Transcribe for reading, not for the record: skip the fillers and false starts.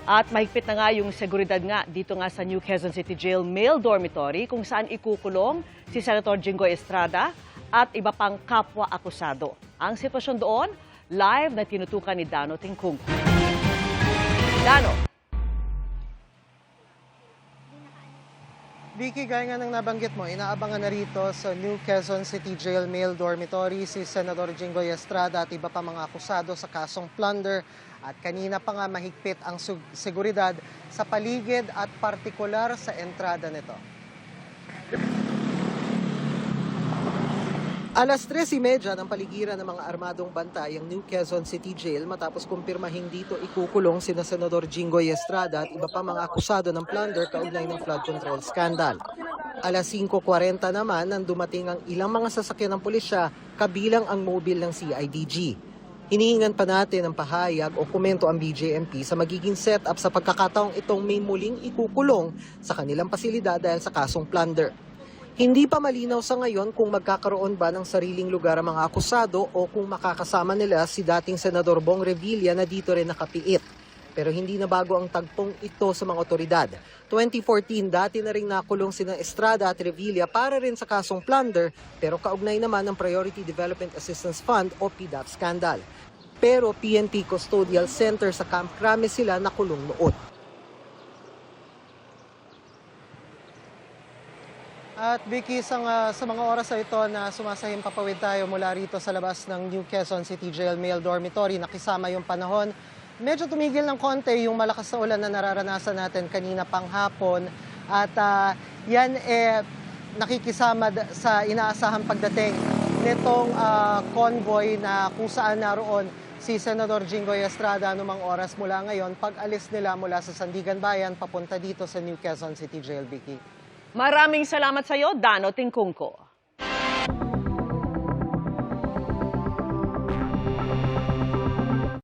At mahigpit na nga yung seguridad nga dito nga sa New Quezon City Jail Male Dormitory kung saan ikukulong si Senator Jinggoy Estrada at iba pang kapwa-akusado. Ang sitwasyon doon, live na tinutukan ni Dano Tingkung. Dano. Vicky, gaya nga ng nabanggit mo, inaabangan na rito sa New Quezon City Jail Male Dormitory si Senador Jinggoy Estrada at iba pa mga akusado sa kasong plunder. At kanina pa nga mahigpit ang seguridad sa paligid at partikular sa entrada nito. Alas 3:30 ng paligiran ng mga armadong bantay ang New Quezon City Jail matapos kumpirmahing dito ikukulong sina Senador Jinggoy Estrada at iba pa mga akusado ng plunder kaugnay ng flood control scandal. Alas 5:40 naman nang dumating ang ilang mga sasakyan ng pulisya kabilang ang mobile ng CIDG. Hinihingan pa natin ng pahayag o komento ang BJMP sa magiging setup sa pagkakataong itong may muling ikukulong sa kanilang pasilidad dahil sa kasong plunder. Hindi pa malinaw sa ngayon kung magkakaroon ba ng sariling lugar ang mga akusado o kung makakasama nila si dating Senador Bong Revilla na dito rin nakapiit. Pero hindi na bago ang tagpong ito sa mga otoridad. 2014, dati na rin nakulong sina Estrada at Revilla para rin sa kasong plunder pero kaugnay naman ng Priority Development Assistance Fund o PDAP scandal. Pero PNP Custodial Center sa Camp Crame sila nakulong noon. At Vicky, sa mga oras na ito na sumasahim papawid tayo mula rito sa labas ng New Quezon City Jail Male Dormitory, nakisama yung panahon. Medyo tumigil ng konti yung malakas na ulan na nararanasan natin kanina pang hapon. At yan nakikisama sa inaasahang pagdating nitong convoy na kung saan naroon si Senador Jinggoy Estrada anumang oras mula ngayon pag-alis nila mula sa Sandigan Bayan papunta dito sa New Quezon City Jail, Vicky. Maraming salamat sa iyo, Dano Tingkungko.